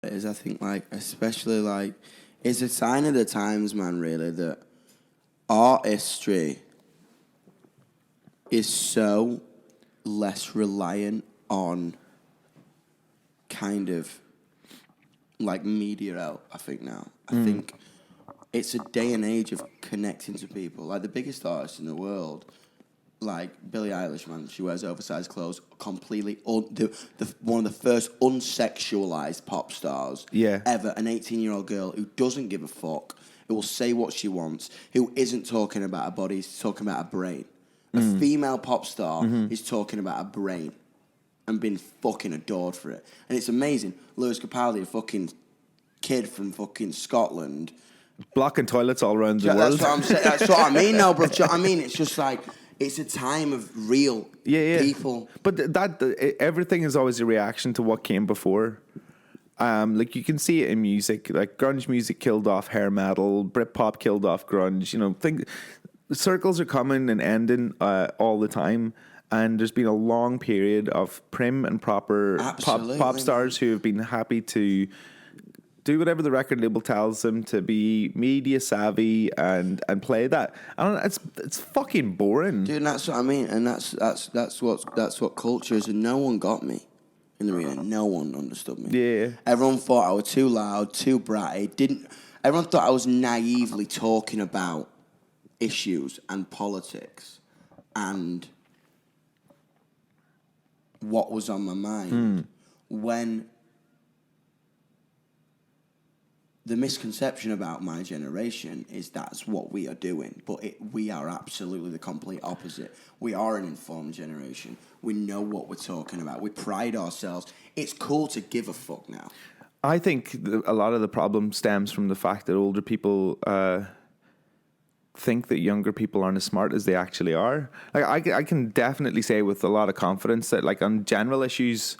is I think like especially like it's a sign of the times, man, really, that artistry is so less reliant on kind of like media out, I think now. I think it's a day and age of connecting to people. Like the biggest artist in the world, like Billie Eilish, man, she wears oversized clothes, completely one of the first unsexualized pop stars ever. An 18-year-old girl who doesn't give a fuck, who will say what she wants, who isn't talking about her body, is talking about her brain. A female pop star is talking about her brain and being fucking adored for it. And it's amazing. Lewis Capaldi, a fucking kid from fucking Scotland, blocking toilets all around the world. That's what I'm saying. That's what I mean now, bro. I mean, it's just like, it's a time of real people. But everything is always a reaction to what came before. Like you can see it in music. Like grunge music killed off hair metal. Britpop killed off grunge. You know, circles are coming and ending all the time. And there's been a long period of prim and proper pop stars who have been happy to do whatever the record label tells them, to be media savvy and play that. And it's fucking boring, dude. And that's what I mean, and that's what culture is. And no one got me in the arena. No one understood me. Yeah, everyone thought I was too loud, too bratty. Everyone thought I was naively talking about issues and politics and what was on my mind when. The misconception about my generation is that's what we are doing, but we are absolutely the complete opposite. We are an informed generation. We know what we're talking about. We pride ourselves. It's cool to give a fuck now. I think a lot of the problem stems from the fact that older people think that younger people aren't as smart as they actually are. Like I can definitely say with a lot of confidence that, like, on general issues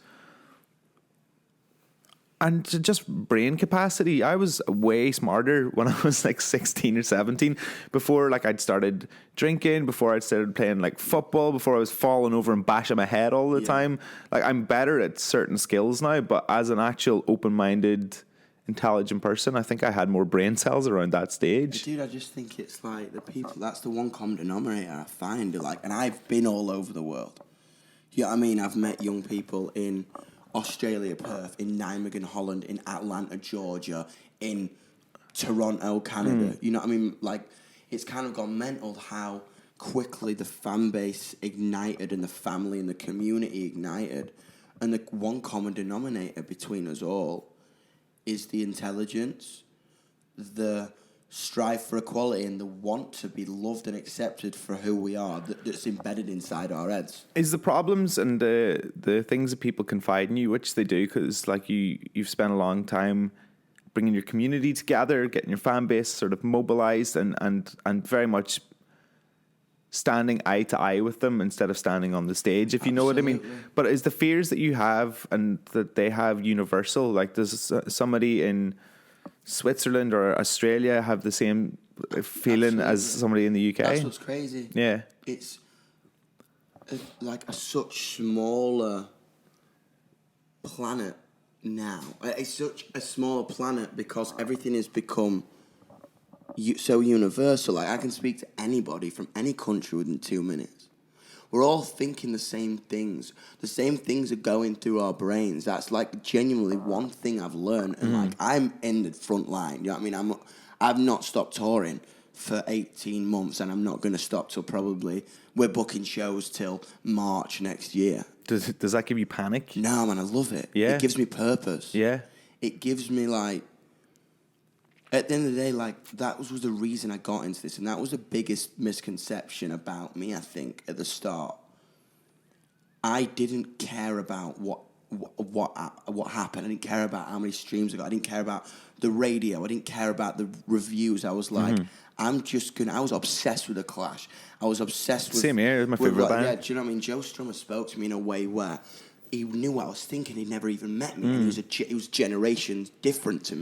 and just brain capacity, I was way smarter when I was like 16 or 17, before like I'd started drinking, before I'd started playing like football, before I was falling over and bashing my head all the time. Like, I'm better at certain skills now, but as an actual open-minded, intelligent person, I think I had more brain cells around that stage. Dude, I just think it's like the people, that's the one common denominator I find. Like, and I've been all over the world. You know what I mean? I've met young people in Australia, Perth, in Nijmegen, Holland, in Atlanta, Georgia, in Toronto, Canada. You know what I mean? Like, it's kind of gone mental how quickly the fan base ignited and the family and the community ignited. And the one common denominator between us all is the intelligence, the strive for equality, and the want to be loved and accepted for who we are that's embedded inside our heads. Is the problems and the things that people confide in you, which they do, because like you've spent a long time bringing your community together, getting your fan base sort of mobilized and very much standing eye to eye with them instead of standing on the stage, if you know what I mean. But is the fears that you have and that they have universal? Like, does somebody in Switzerland or Australia have the same feeling as somebody in the UK? That's what's crazy. Yeah. It's like a such smaller planet now. It's such a smaller planet because everything has become so universal. Like, I can speak to anybody from any country within 2 minutes. We're all thinking the same things. The same things are going through our brains. That's like genuinely one thing I've learned. And like, I'm in the front line. You know what I mean? I've not stopped touring for 18 months, and I'm not going to stop till probably we're booking shows till March next year. Does that give you panic? No, man, I love it. Yeah. It gives me purpose. Yeah. It gives me like, at the end of the day, like, that was the reason I got into this, and that was the biggest misconception about me, I think, at the start. I didn't care about what happened. I didn't care about how many streams I got. I didn't care about the radio. I didn't care about the reviews. I was like, I was obsessed with The Clash. I was obsessed with... Same here, my favourite band. Yeah, do you know what I mean? Joe Strummer spoke to me in a way where he knew what I was thinking. He'd never even met me. And he was generations different to me.